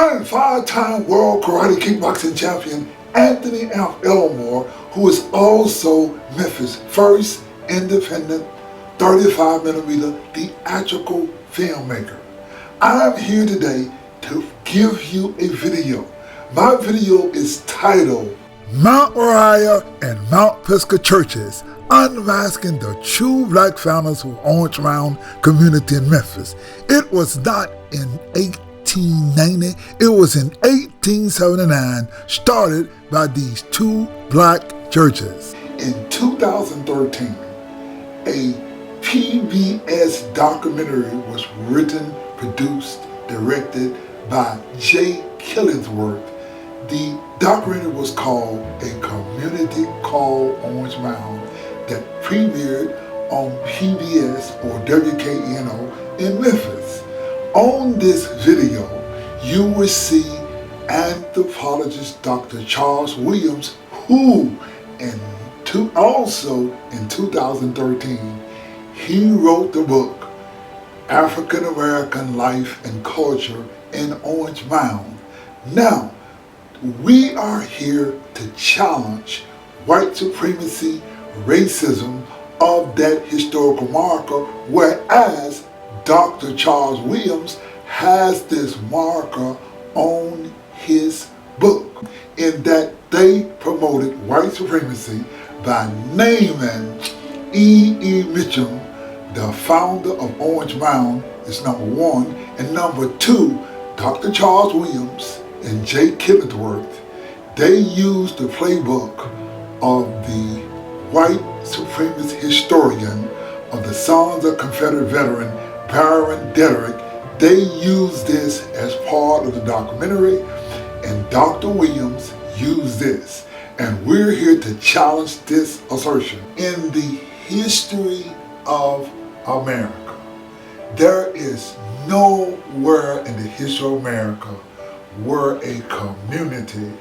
I'm five-time World Kickboxing Champion Anthony Elmore, who is also Memphis' first independent 35mm theatrical filmmaker. I'm here today to give you a video. My video is titled Mount Moriah and Mount Pisgah Churches, Unmasking the True Black Founders of Orange Mound Community in Memphis. It was not in 1890, it was in 1879, started by these two black churches. In 2013, a PBS documentary was written, produced, directed by Jay Killingsworth. The documentary was called A Community Called Orange Mound, that premiered on PBS or WKNO in Memphis. On this video, you will see anthropologist Dr. Charles Williams, who also in 2013, he wrote the book African American Life and Culture in Orange Mound. Now, we are here to challenge white supremacy, racism of that historical marker, whereas Dr. Charles Williams has this marker on his book, in that they promoted white supremacy by naming E. Meacham, the founder of Orange Mound, is number one, and number two, Dr. Charles Williams and Jay Killingsworth. They used the playbook of the white supremacist historian of the Sons of Confederate veteran Baron Derrick. They used this as part of the documentary, and Dr. Williams used this. And we're here to challenge this assertion. In the history of America, there is nowhere in the history of America where a community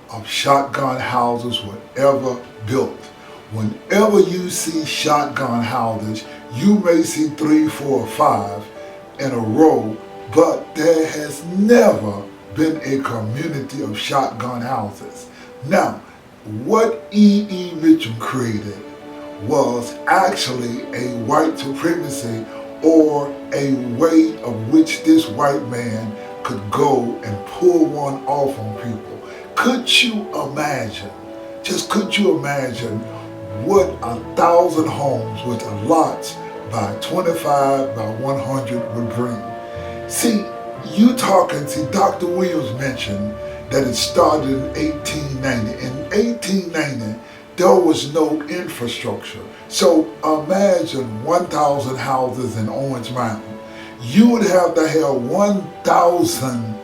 of shotgun houses were ever built. Whenever you see shotgun houses, you may see 3, 4, or 5 in a row, but there has never been a community of shotgun houses. Now, what E. Meacham created was actually a white supremacy, or a way of which this white man could go and pull one off on people. Could you imagine, could you imagine what 1,000 homes with a lots by 25 by 100 would bring? See, Dr. Williams mentioned that it started in 1890. In 1890, there was no infrastructure. So imagine 1,000 houses in Orange Mound. You would have to have 1,000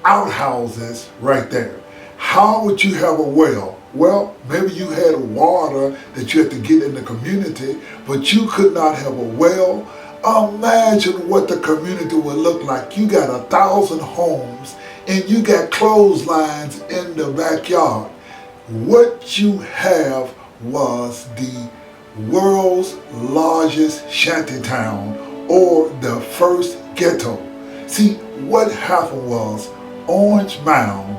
outhouses right there. How would you have a well? Well, maybe you had water that you had to get in the community, but you could not have a well. Imagine what the community would look like. You got 1,000 homes and you got clotheslines in the backyard. What you have was the world's largest shantytown, or the first ghetto. See, what happened was Orange Mound,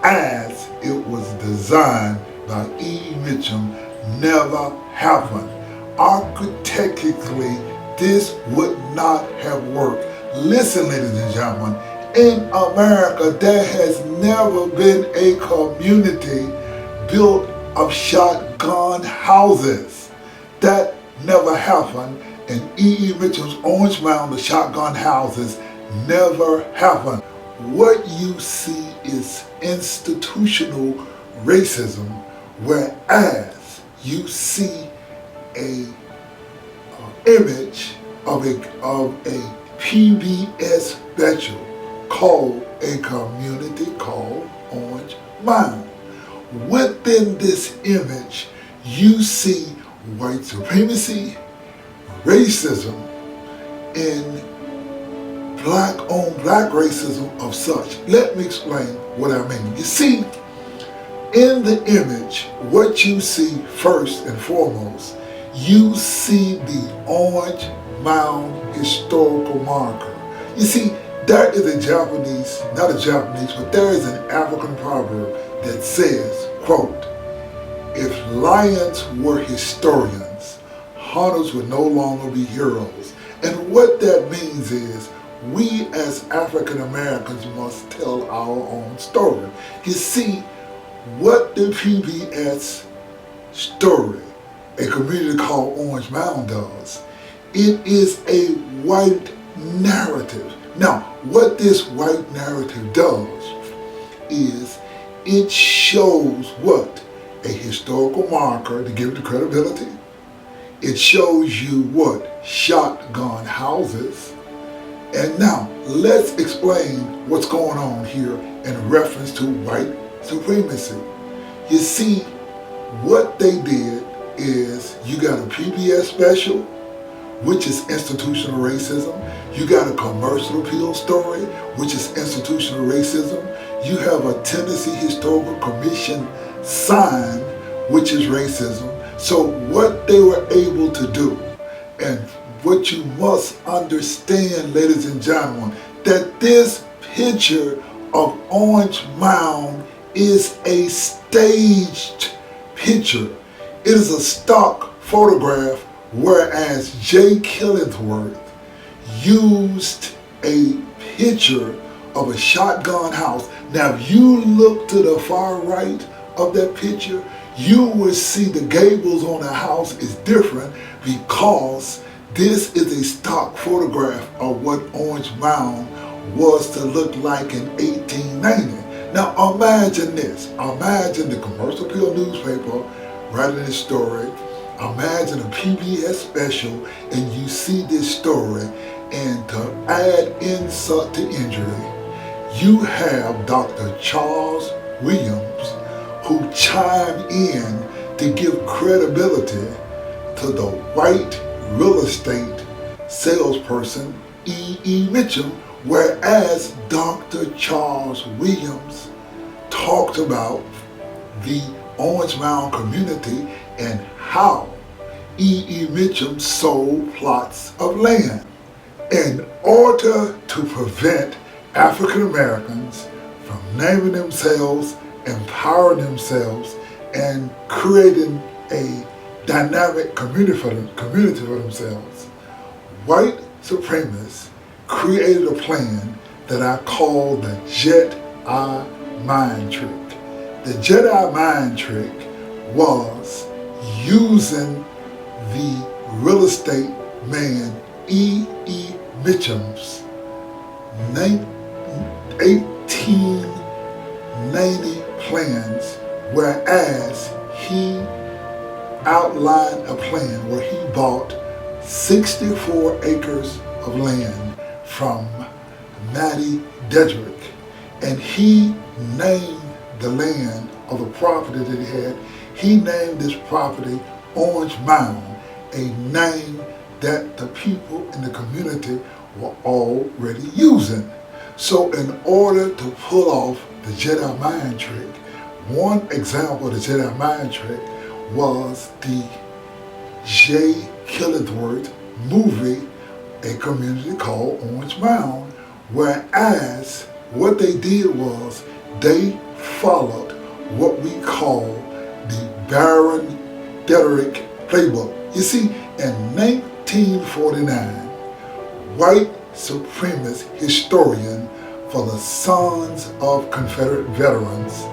as it was designed by E. Meacham, never happened. Architecturally, this would not have worked. Listen, ladies and gentlemen, in America, there has never been a community built of shotgun houses. That never happened. And E. Meacham's Orange Mound, the shotgun houses, never happened. What you see is institutional racism, whereas you see a image of a PBS special called A Community Called Orange Mound. Within this image, you see white supremacy, racism, and black on black racism of such. Let me explain what I mean. You see, in the image, what you see first and foremost, you see the Orange Mound historical marker. You see, There is a Japanese, not a Japanese, but there is an African proverb that says, quote, "If lions were historians, hunters would no longer be heroes." And what that means is we as African Americans must tell our own story. You see, what the PBS story, a community called Orange Mound, does, it is a white narrative. Now, what this white narrative does is it shows what? A historical marker to give it the credibility. It shows you what? Shotgun houses. And now, let's explain what's going on here in reference to white supremacy. You see, what they did is you got a PBS special, which is institutional racism. You got a commercial appeal story, which is institutional racism. You have a Tennessee Historical Commission sign, which is racism. So what they were able to do, and what you must understand, ladies and gentlemen, that this picture of Orange Mound is a staged picture. It is a stock photograph, whereas Jay Killingsworth used a picture of a shotgun house. Now, if you look to the far right of that picture, you will see the gables on the house is different because this is a stock photograph of what Orange Mound was to look like in 1890. Now imagine this. Imagine the Commercial Appeal newspaper writing this story. Imagine a PBS special and you see this story, and to add insult to injury, you have Dr. Charles Williams who chimed in to give credibility to the white real estate salesperson E. Meacham, whereas Dr. Charles Williams talked about the Orange Mound community and how E. Meacham sold plots of land. In order to prevent African Americans from naming themselves, empowering themselves, and creating a dynamic community for themselves, white supremacists created a plan that I call the Jedi mind trick. The Jedi mind trick was using the real estate man E. Meacham's 1890 plans, whereas he outlined a plan where he bought 64 acres of land from Matty Dedrick, and he named the land of the property that he had. He named this property Orange Mound, a name that the people in the community were already using. So in order to pull off the Jedi mind trick, one example of the Jedi mind trick was the J. Killingsworth movie, A Community Called Orange Mound, whereas what they did was they followed what we call the Baron Dedrick playbook. You see, in 1949, white supremacist historian for the Sons of Confederate Veterans,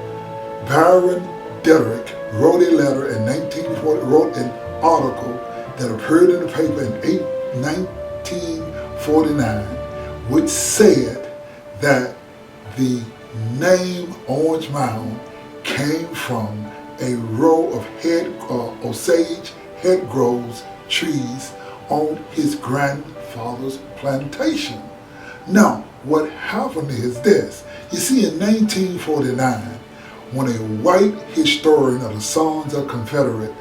Baron Dedrick, wrote a letter in 1940, wrote an article that appeared in the paper in 1949, which said that the name Orange Mound came from a row of osage hedgerows trees on his grandfather's plantation. Now, what happened is this. You see, in 1949, when a white historian of the Sons of Confederate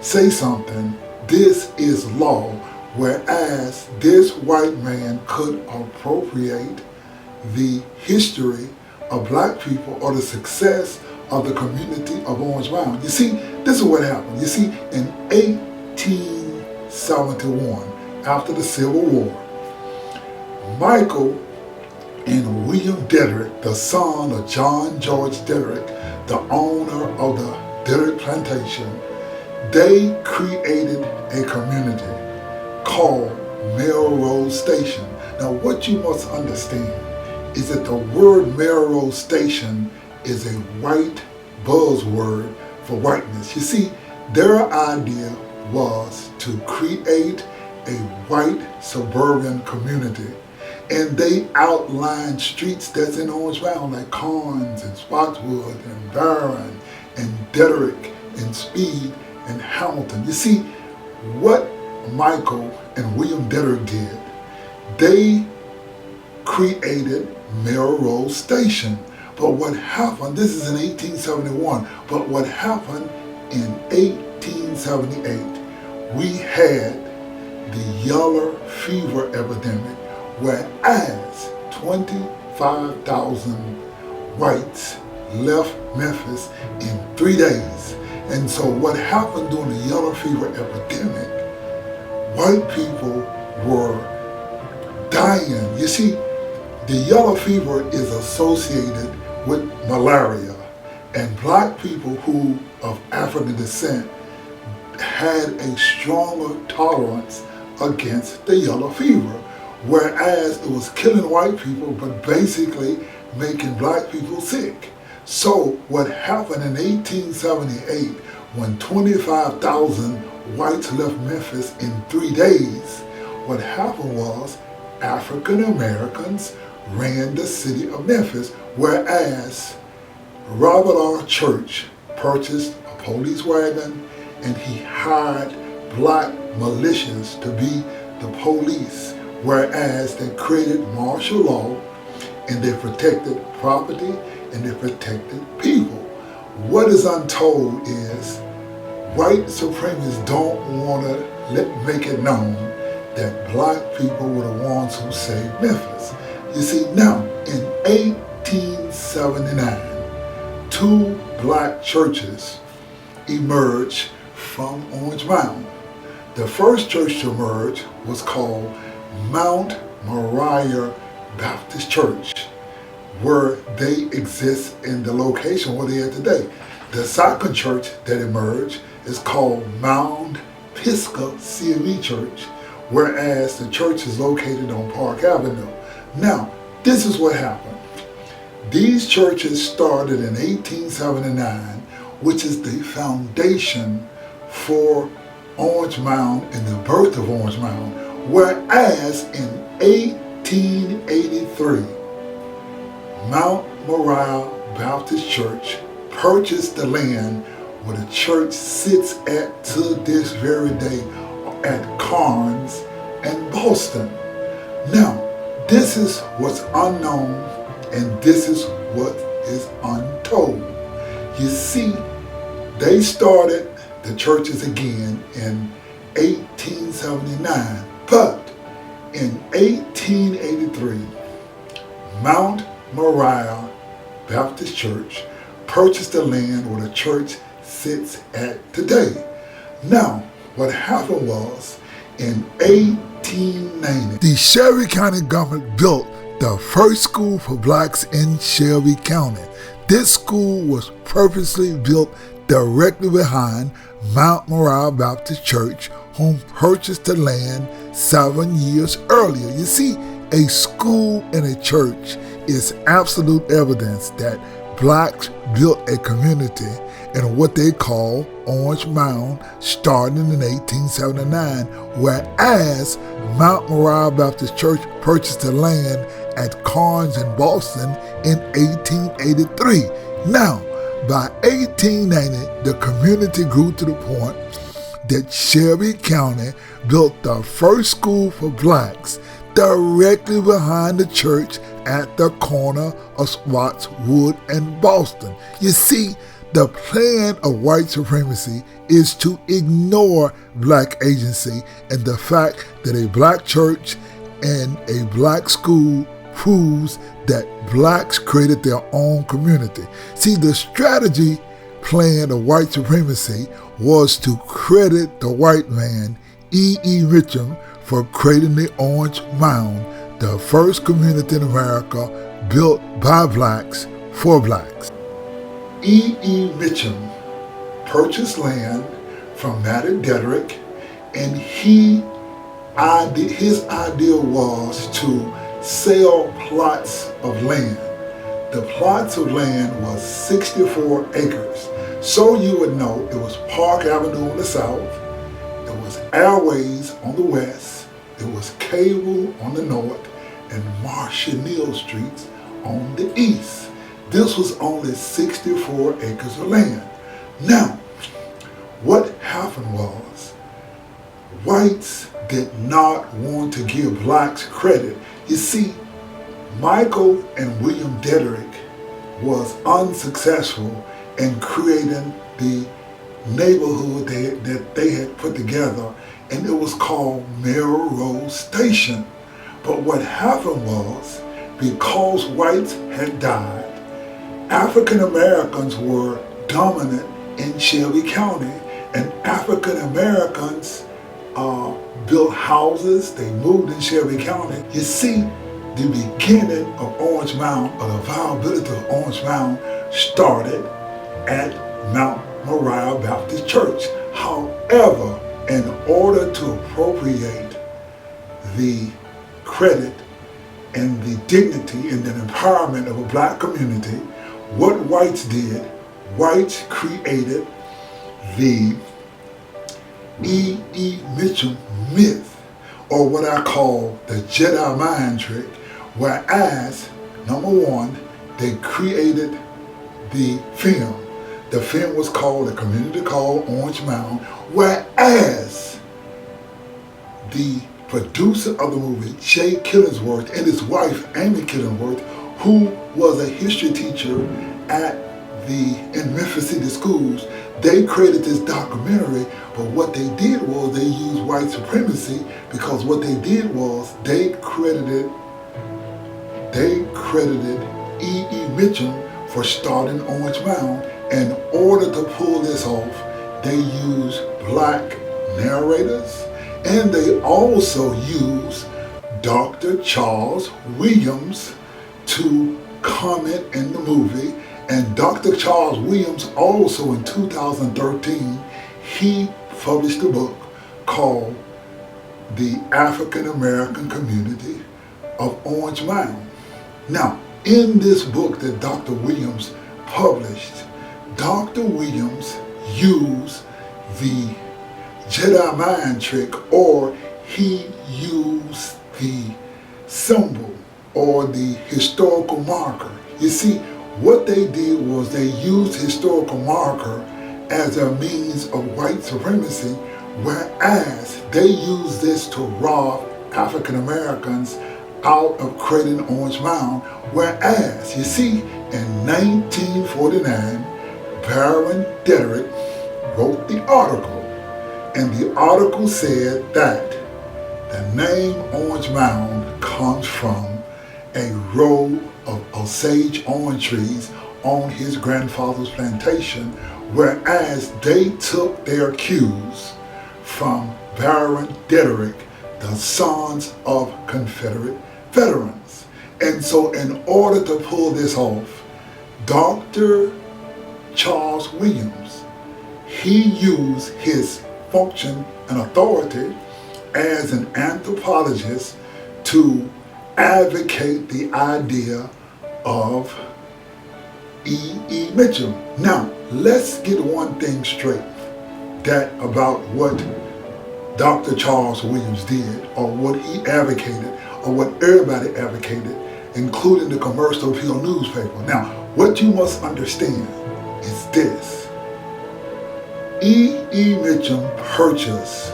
say something, this is law, whereas this white man could appropriate the history of black people or the success of the community of Orange Mound. You see, this is what happened. You see, in 1871, after the Civil War, Michael and William Dedrick, the son of John George Dedrick, the owner of the Dedrick Plantation, they created a community called Melrose Station. Now what you must understand is that the word Melrose Station is a white buzzword for whiteness. You see, their idea was to create a white suburban community, and they outlined streets that's in Orange Mound like Carnes and Spotswood and Barron and Dedrick and Speed and Hamilton. You see, what Michael and William Dedrick did, they created Melrose Station. But what happened, this is in 1871, but what happened in 1878, we had the yellow fever epidemic, whereas 25,000 whites left Memphis in 3 days. And so what happened during the yellow fever epidemic, white people were dying. You see, the yellow fever is associated with malaria, and black people who of African descent had a stronger tolerance against the yellow fever, whereas it was killing white people but basically making black people sick. So what happened in 1878 when 25,000 whites left Memphis in 3 days, what happened was African Americans ran the city of Memphis, whereas Robert R. Church purchased a police wagon and he hired black militias to be the police, whereas they created martial law and they protected property and they protected people. What is untold is white supremacists don't want to make it known that black people were the ones who saved Memphis. You see, now in 1879, 2 black churches emerged from Orange Mound. The first church to emerge was called Mount Moriah Baptist Church, where they exist in the location where they are today. The second church that emerged is called Mount Pisgah CME Church, whereas the church is located on Park Avenue. Now, this is what happened. These churches started in 1879, which is the foundation for Orange Mound and the birth of Orange Mound, whereas in 1883, Mount Moriah Baptist Church purchased the land where the church sits at to this very day at Carnes and Boston. Now, this is what's unknown and this is what is untold. You see, they started the churches again in 1879, but in 1883, Mount Moriah Baptist Church purchased the land where the church sits at today. Now, what happened was, in 1890, the Shelby County government built the first school for blacks in Shelby County. This school was purposely built directly behind Mount Moriah Baptist Church, whom purchased the land 7 years earlier. You see, a school and a church is absolute evidence that blacks built a community in what they call Orange Mound starting in 1879, whereas Mount Moriah Baptist Church purchased the land at Carnes in Boston in 1883. Now, by 1890, the community grew to the point that Shelby County built the first school for blacks directly behind the church at the corner of Spotswood and Boston. You see, the plan of white supremacy is to ignore black agency, and the fact that a black church and a black school proves that blacks created their own community. See, the strategy plan of white supremacy was to credit the white man, E.E. Meacham, for creating the Orange Mound, the first community in America built by blacks for blacks. E. Meacham purchased land from Matty Dedrick, and his idea was to sell plots of land. The plots of land was 64 acres. So you would know it was Park Avenue on the south, it was Airways on the west, it was Cable on the north, and Marshall Streets on the east. This was only 64 acres of land. Now, what happened was, whites did not want to give blacks credit. You see, Michael and William Dedrick was unsuccessful in creating the neighborhood that they had put together, and it was called Melrose Station. But what happened was, because whites had died, African Americans were dominant in Shelby County, and African Americans built houses, they moved in Shelby County. You see, the beginning of Orange Mound, or the viability of Orange Mound, started at Mount Moriah Baptist Church. However, in order to appropriate the credit and the dignity and the empowerment of a black community, what whites did, whites created the E. Meacham myth, or what I call the Jedi mind trick, whereas, number one, they created the film. The film was called, the community called Orange Mound, whereas the producer of the movie, Jay Killingsworth, and his wife, Amy Killingsworth, who was a history teacher in Memphis City schools, they created this documentary. But what they did was they used white supremacy, because what they did was they credited E. Meacham for starting Orange Mound. In order to pull this off, they used black narrators, and they also used Dr. Charles Williams to comment in the movie. And Dr. Charles Williams also, in 2013, he published a book called The African American Community of Orange Mound. Now, in this book that Dr. Williams published, Dr. Williams used the Jedi mind trick, or he used the symbol or the historical marker. You see, what they did was they used historical marker as a means of white supremacy, whereas they used this to rob African Americans out of creating Orange Mound. Whereas, you see, in 1949, Baron Dedrick wrote the article, and the article said that the name Orange Mound comes from a row of Osage orange trees on his grandfather's plantation, whereas they took their cues from Baron Dedrick, the sons of Confederate veterans. And so in order to pull this off, Dr. Charles Williams, he used his function and authority as an anthropologist to advocate the idea of E. Meacham. Now, let's get one thing straight, that about what Dr. Charles Williams did, or what he advocated, or what everybody advocated, including the Commercial Appeal newspaper. Now, what you must understand is this. E. Meacham purchased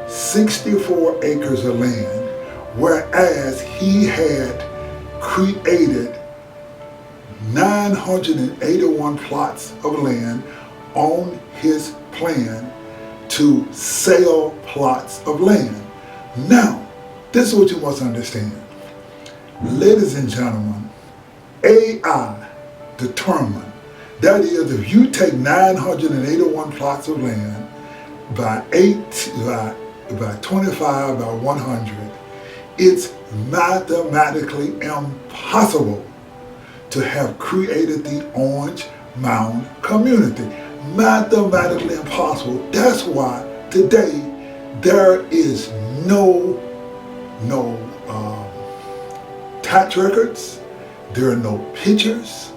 64 acres of land, whereas he had created 981 plots of land on his plan to sell plots of land. Now, this is what you must understand. Ladies and gentlemen, AI determined, that is, if you take 981 plots of land by 25 by 100, it's mathematically impossible to have created the Orange Mound community. Mathematically impossible. That's why today there is no tax records, there are no pictures,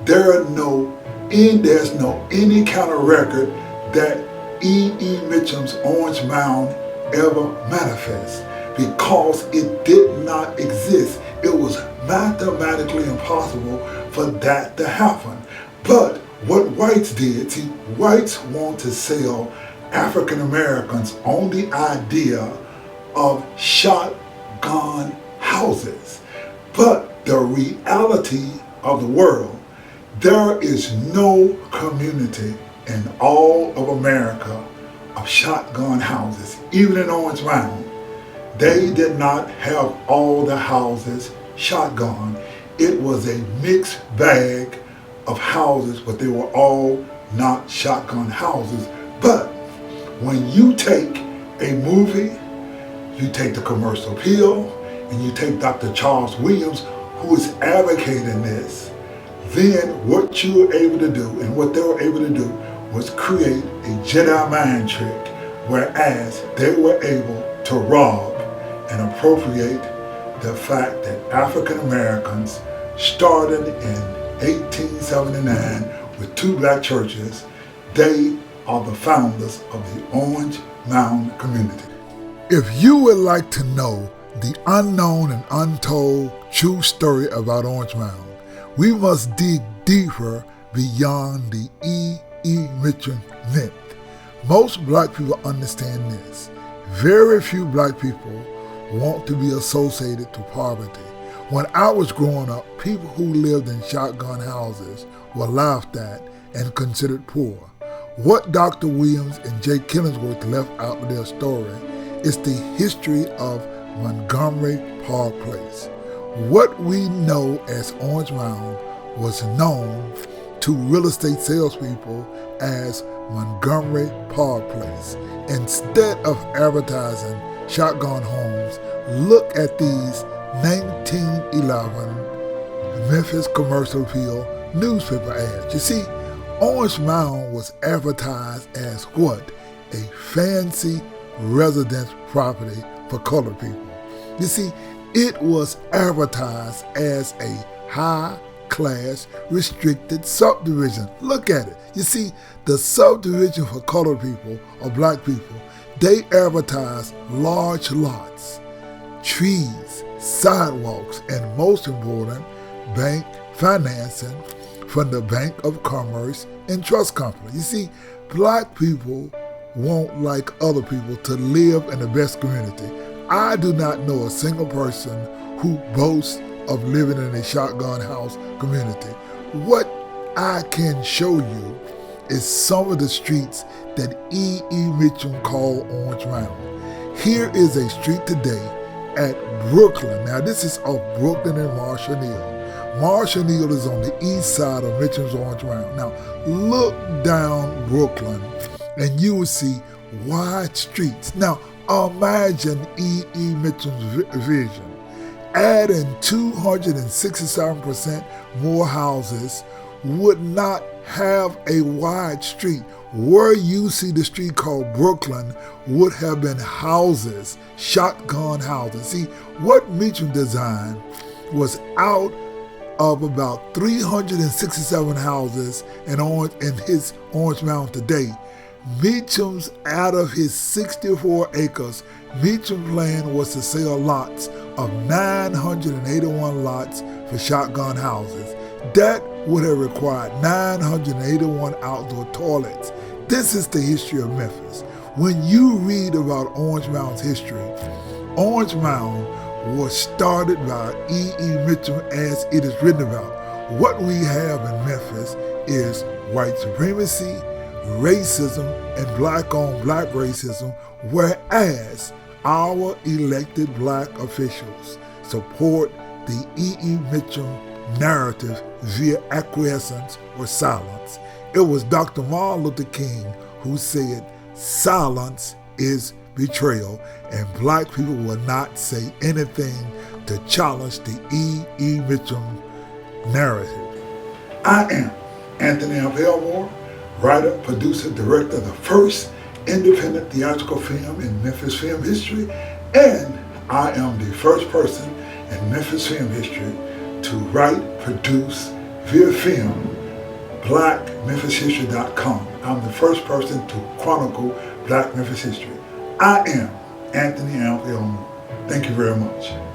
there's no any kind of record that E.E. Meacham's Orange Mound ever manifests, because it did not exist. It was mathematically impossible for that to happen. But what whites did, see, whites want to sell African Americans on the idea of shotgun houses. But the reality of the world, there is no community in all of America of shotgun houses. Even in Orange Mound, they did not have all the houses shotgun. It was a mixed bag of houses, but they were all not shotgun houses. But when you take a movie, you take the commercial appeal, and you take Dr. Charles Williams, who is advocating this, then what you were able to do, and what they were able to do, was create a Jedi mind trick, whereas they were able to rob and appropriate the fact that African Americans started in 1879 with 2 black churches. They are the founders of the Orange Mound community. If you would like to know the unknown and untold true story about Orange Mound, we must dig deeper beyond the E.E. Meacham myth. Most black people understand this. Very few black people want to be associated to poverty. When I was growing up, people who lived in shotgun houses were laughed at and considered poor. What Dr. Williams and J. Killingsworth left out of their story is the history of Montgomery Park Place. What we know as Orange Mound was known to real estate salespeople as Montgomery Park Place. Instead of advertising shotgun homes, look at these 1911 Memphis commercial appeal newspaper ads. You see, Orange Mound was advertised as what? A fancy residence property for colored people. You see, it was advertised as a high-class restricted subdivision. Look at it. You see, the subdivision for colored people or black people, they advertised large lots, trees, sidewalks, and most important, bank financing from the Bank of Commerce and Trust Company. You see, black people want, like other people, to live in the best community. I do not know a single person who boasts of living in a shotgun house community. What I can show you is some of the streets that E.E. Meacham called Orange Mound. Here is a street today at Brooklyn. Now this is off Brooklyn and Marshall Neal. Marshall Neal is on the east side of Meacham's Orange Mound. Now look down Brooklyn and you will see wide streets. Now imagine E.E. Meacham's vision. Adding 267% more houses would not have a wide street. Where you see the street called Brooklyn would have been houses, shotgun houses. See, what Meacham designed was out of about 367 houses in his Orange Mound today. Meacham's, out of his 64 acres, Meacham's plan was to sell lots of 981 lots for shotgun houses. That would have required 981 outdoor toilets. This is the history of Memphis. When you read about Orange Mound's history, Orange Mound was started by E.E. Meacham as it is written about. What we have in Memphis is white supremacy, racism, and black-on-black racism, whereas our elected black officials support the E.E. Meacham narrative via acquiescence or silence. It was Dr. Martin Luther King who said, "Silence is betrayal," and black people will not say anything to challenge the E. Meacham narrative. I am Anthony Elmore, writer, producer, director of the first independent theatrical film in Memphis film history, and I am the first person in Memphis film history to write, produce, via film, BlackMemphisHistory.com. I'm the first person to chronicle Black Memphis history. I am Anthony Elmore. Thank you very much.